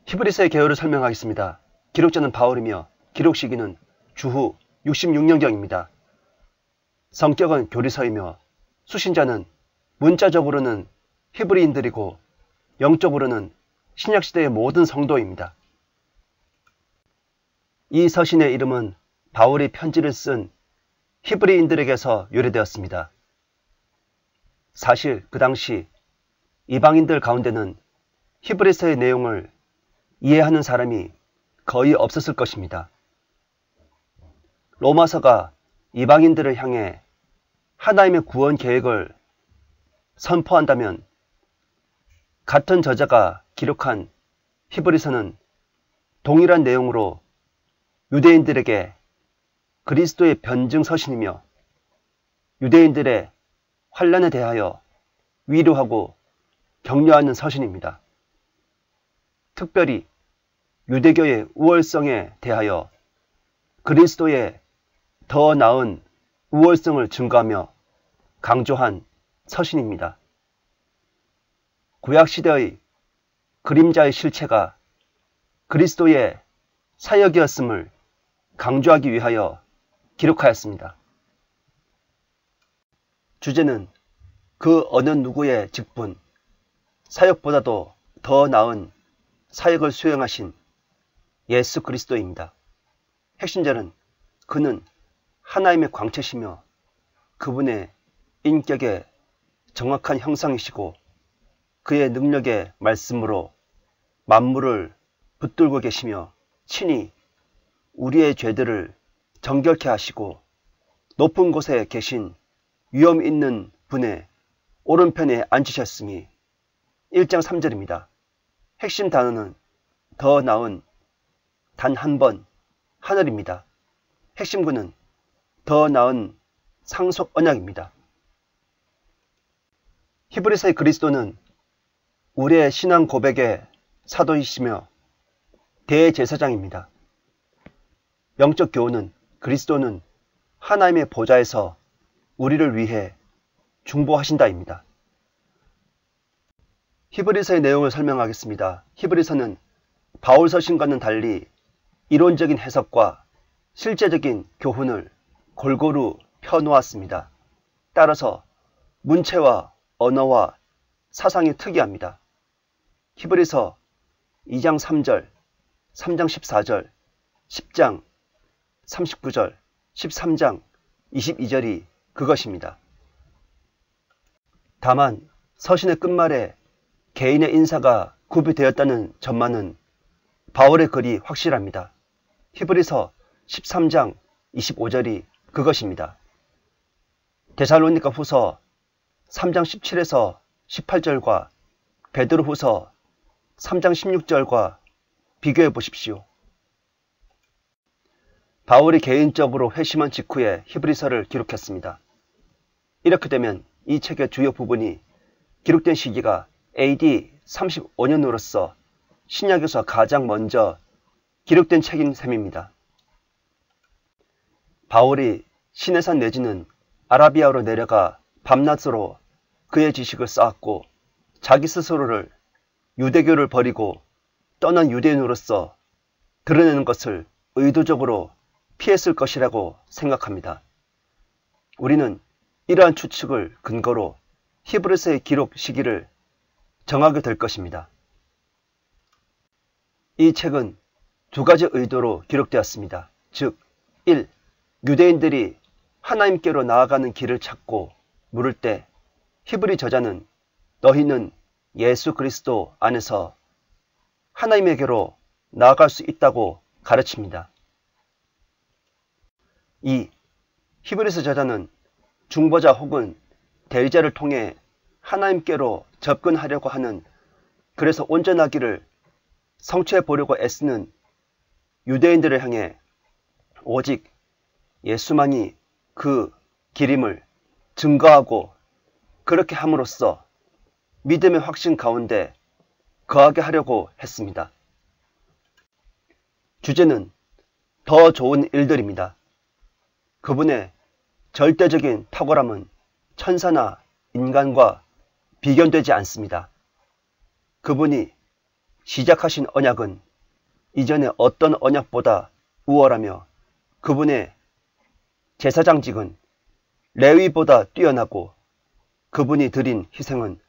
히브리서의 개요를 설명하겠습니다. 기록자는 바울이며 기록 시기는 주후 66년경입니다. 성격은 교리서이며 수신자는 문자적으로는 히브리인들이고 영적으로는 신약시대의 모든 성도입니다. 이 서신의 이름은 바울이 편지를 쓴 히브리인들에게서 유래되었습니다. 사실 그 당시 이방인들 가운데는 히브리서의 내용을 이해하는 사람이 거의 없었을 것입니다. 로마서가 이방인들을 향해 하나님의 구원 계획을 선포한다면 같은 저자가 기록한 히브리서는 동일한 내용으로 유대인들에게 그리스도의 변증 서신이며 유대인들의 환난에 대하여 위로하고 격려하는 서신입니다. 특별히 유대교의 우월성에 대하여 그리스도의 더 나은 우월성을 증거하며 강조한 서신입니다. 구약시대의 그림자의 실체가 그리스도의 사역이었음을 강조하기 위하여 기록하였습니다. 주제는 그 어느 누구의 직분, 사역보다도 더 나은 사역을 수행하신 예수 그리스도입니다. 핵심절은 그는 하나님의 광채시며 그분의 인격의 정확한 형상이시고 그의 능력의 말씀으로 만물을 붙들고 계시며 친히 우리의 죄들을 정결케 하시고 높은 곳에 계신 위엄 있는 분의 오른편에 앉으셨으니 1장 3절입니다. 핵심 단어는 더 나은 단 한 번 하늘입니다. 핵심구는 더 나은 상속 언약입니다. 히브리서의 그리스도는 우리의 신앙 고백의 사도이시며 대제사장입니다. 영적 교훈은 그리스도는 하나님의 보좌에서 우리를 위해 중보하신다입니다. 히브리서의 내용을 설명하겠습니다. 히브리서는 바울 서신과는 달리 이론적인 해석과 실제적인 교훈을 골고루 펴놓았습니다. 따라서 문체와 언어와 사상이 특이합니다. 히브리서 2장 3절, 3장 14절, 10장 39절, 13장 22절이 그것입니다. 다만 서신의 끝말에 개인의 인사가 구비되었다는 점만은 바울의 글이 확실합니다. 히브리서 13장 25절이 그것입니다. 데살로니가 후서 3장 17에서 18절과 베드로 후서 3장 16절과 비교해 보십시오. 바울이 개인적으로 회심한 직후에 히브리서를 기록했습니다. 이렇게 되면 이 책의 주요 부분이 기록된 시기가 AD 35년으로서 신약에서 가장 먼저 기록된 책인 셈입니다. 바울이 시내산 내지는 아라비아로 내려가 밤낮으로 그의 지식을 쌓았고 자기 스스로를 유대교를 버리고 떠난 유대인으로서 드러내는 것을 의도적으로 피했을 것이라고 생각합니다. 우리는 이러한 추측을 근거로 히브리서의 기록 시기를 정하게 될 것입니다. 이 책은 두 가지 의도로 기록되었습니다. 즉, 1. 유대인들이 하나님께로 나아가는 길을 찾고 물을 때 히브리 저자는 너희는 예수 그리스도 안에서 하나님에게로 나아갈 수 있다고 가르칩니다. 2. 히브리서 저자는 중보자 혹은 대리자를 통해 하나님께로 접근하려고 하는, 그래서 온전하기를 성취해 보려고 애쓰는 유대인들을 향해 오직 예수만이 그 길임을 증거하고 그렇게 함으로써 믿음의 확신 가운데 거하게 하려고 했습니다. 주제는 더 좋은 일들입니다. 그분의 절대적인 탁월함은 천사나 인간과 비견되지 않습니다. 그분이 시작하신 언약은 이전의 어떤 언약보다 우월하며 그분의 제사장직은 레위보다 뛰어나고 그분이 드린 희생은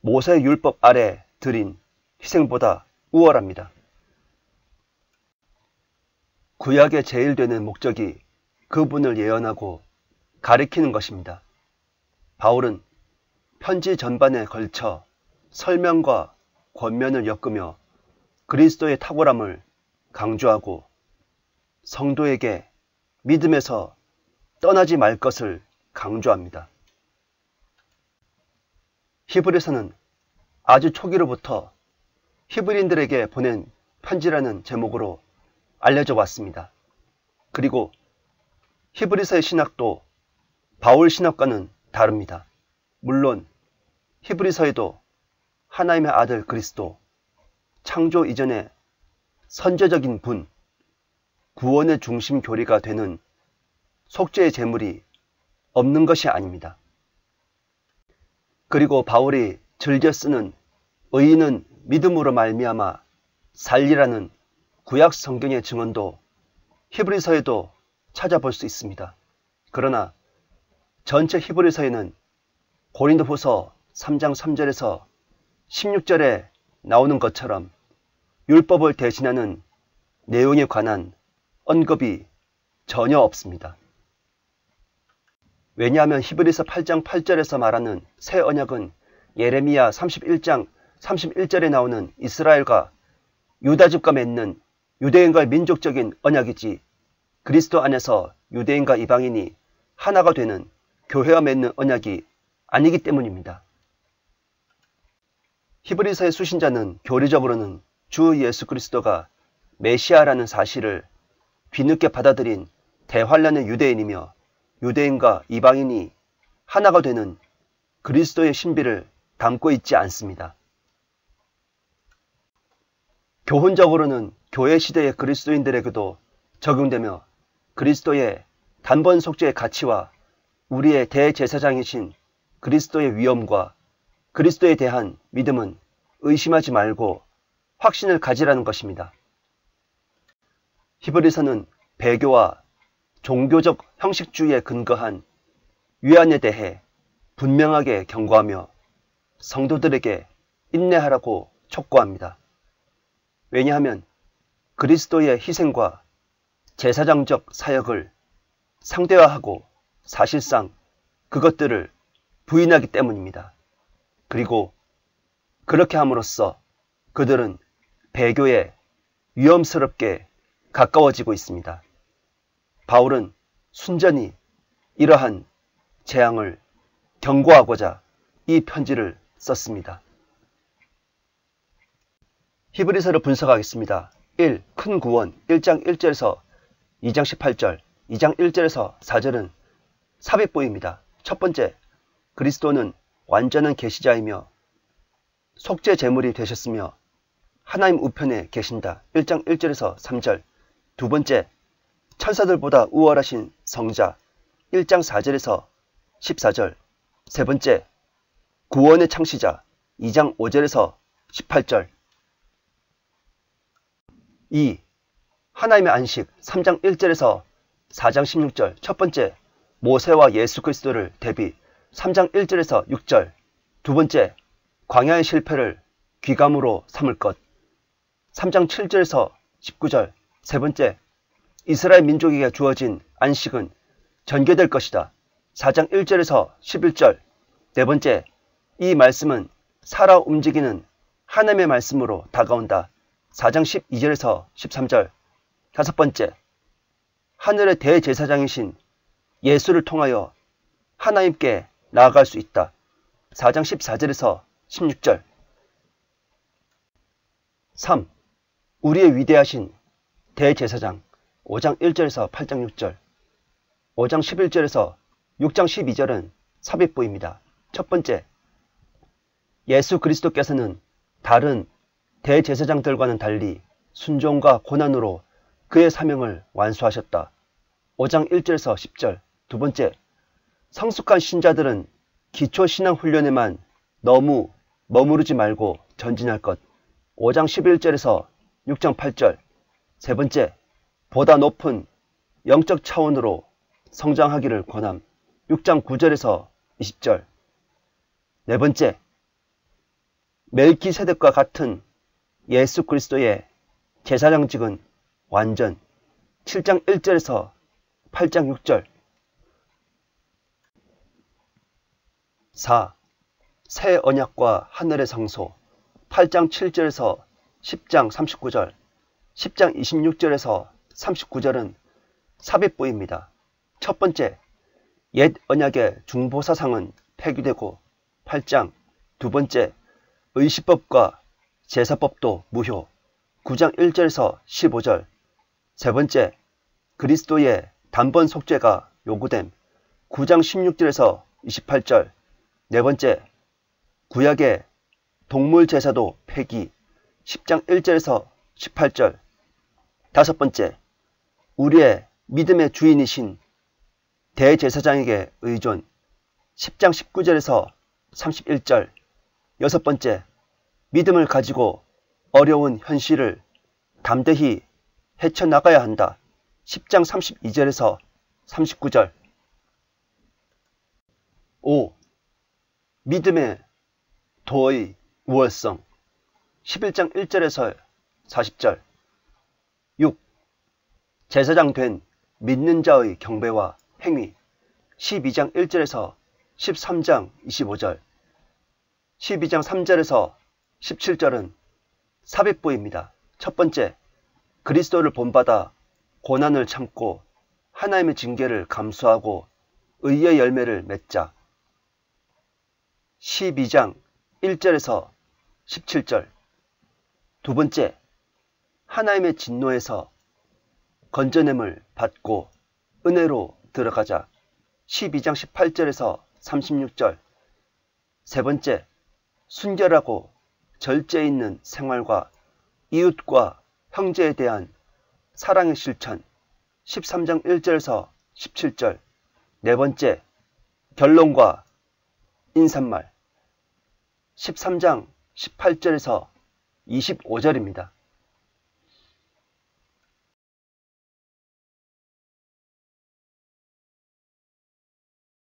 모세 율법 아래 드린 희생보다 우월합니다. 구약의 제일 되는 목적이 그분을 예언하고 가리키는 것입니다. 바울은 편지 전반에 걸쳐 설명과 권면을 엮으며 그리스도의 탁월함을 강조하고 성도에게 믿음에서 떠나지 말 것을 강조합니다. 히브리서는 아주 초기로부터 히브리인들에게 보낸 편지라는 제목으로 알려져 왔습니다. 그리고 히브리서의 신학도 바울 신학과는 다릅니다. 물론 히브리서에도 하나님의 아들 그리스도, 창조 이전의 선제적인 분, 구원의 중심 교리가 되는 속죄의 제물이 없는 것이 아닙니다. 그리고 바울이 즐겨 쓰는 의인은 믿음으로 말미암아 살리라는 구약 성경의 증언도 히브리서에도 찾아볼 수 있습니다. 그러나 전체 히브리서에는 고린도후서 3장 3절에서 16절에 나오는 것처럼 율법을 대신하는 내용에 관한 언급이 전혀 없습니다. 왜냐하면 히브리서 8장 8절에서 말하는 새 언약은 예레미야 31장 31절에 나오는 이스라엘과 유다집과 맺는 유대인과의 민족적인 언약이지 그리스도 안에서 유대인과 이방인이 하나가 되는 교회와 맺는 언약이 아니기 때문입니다. 히브리서의 수신자는 교리적으로는 주 예수 그리스도가 메시아라는 사실을 뒤늦게 받아들인 대환란의 유대인이며 유대인과 이방인이 하나가 되는 그리스도의 신비를 담고 있지 않습니다. 교훈적으로는 교회 시대의 그리스도인들에게도 적용되며 그리스도의 단번 속죄의 가치와 우리의 대제사장이신 그리스도의 위엄과 그리스도에 대한 믿음은 의심하지 말고 확신을 가지라는 것입니다. 히브리서는 배교와 종교적 형식주의에 근거한 위안에 대해 분명하게 경고하며 성도들에게 인내하라고 촉구합니다. 왜냐하면 그리스도의 희생과 제사장적 사역을 상대화하고 사실상 그것들을 부인하기 때문입니다. 그리고 그렇게 함으로써 그들은 배교에 위험스럽게 가까워지고 있습니다. 바울은 순전히 이러한 재앙을 경고하고자 이 편지를 썼습니다. 히브리서를 분석하겠습니다. 1. 큰 구원 1장 1절에서 2장 18절, 2장 1절에서 4절은 삽입부입니다. 첫 번째, 그리스도는 완전한 계시자이며 속죄 제물이 되셨으며 하나님 우편에 계신다. 1장 1절에서 3절. 두 번째, 천사들보다 우월하신 성자 1장 4절에서 14절. 세 번째, 구원의 창시자 2장 5절에서 18절. 2. 하나님의 안식 3장 1절에서 4장 16절. 첫 번째, 모세와 예수 그리스도를 대비 3장 1절에서 6절. 두 번째, 광야의 실패를 귀감으로 삼을 것 3장 7절에서 19절. 세 번째, 이스라엘 민족에게 주어진 안식은 전개될 것이다 4장 1절에서 11절. 네 번째, 이 말씀은 살아 움직이는 하나님의 말씀으로 다가온다 4장 12절에서 13절. 다섯 번째, 하늘의 대제사장이신 예수를 통하여 하나님께 나아갈 수 있다 4장 14절에서 16절. 3. 우리의 위대하신 대제사장 5장 1절에서 8장 6절. 5장 11절에서 6장 12절은 삽입부입니다. 첫 번째, 예수 그리스도께서는 다른 대제사장들과는 달리 순종과 고난으로 그의 사명을 완수하셨다 5장 1절에서 10절. 두 번째, 성숙한 신자들은 기초 신앙 훈련에만 너무 머무르지 말고 전진할 것 5장 11절에서 6장 8절. 세 번째, 보다 높은 영적 차원으로 성장하기를 권함. 6장 9절에서 20절. 네 번째, 멜기세덱과 같은 예수 그리스도의 제사장직은 완전. 7장 1절에서 8장 6절. 4. 새 언약과 하늘의 상소. 8장 7절에서 10장 39절. 10장 26절에서 39절은 삽입부입니다. 첫 번째, 옛 언약의 중보사상은 폐기되고 8장. 두 번째, 의식법과 제사법도 무효. 9장 1절에서 15절. 세 번째, 그리스도의 단번 속죄가 요구됨. 9장 16절에서 28절. 네 번째, 구약의 동물 제사도 폐기. 10장 1절에서 18절. 다섯 번째, 우리의 믿음의 주인이신 대제사장에게 의존. 10장 19절에서 31절. 여섯 번째, 믿음을 가지고 어려운 현실을 담대히 헤쳐나가야 한다. 10장 32절에서 39절. 5. 믿음의 도의 우월성. 11장 1절에서 40절. 6. 제사장 된 믿는 자의 경배와 행위. 12장 1절에서 13장 25절. 12장 3절에서 17절은 삽입부입니다. 첫 번째, 그리스도를 본받아 고난을 참고 하나님의 징계를 감수하고 의의 열매를 맺자. 12장 1절에서 17절. 두 번째, 하나님의 진노에서 건져냄을 받고 은혜로 들어가자. 12장 18절에서 36절. 세 번째, 순결하고 절제 있는 생활과 이웃과 형제에 대한 사랑의 실천. 13장 1절에서 17절. 네 번째, 결론과 인사말. 13장 18절에서 25절입니다.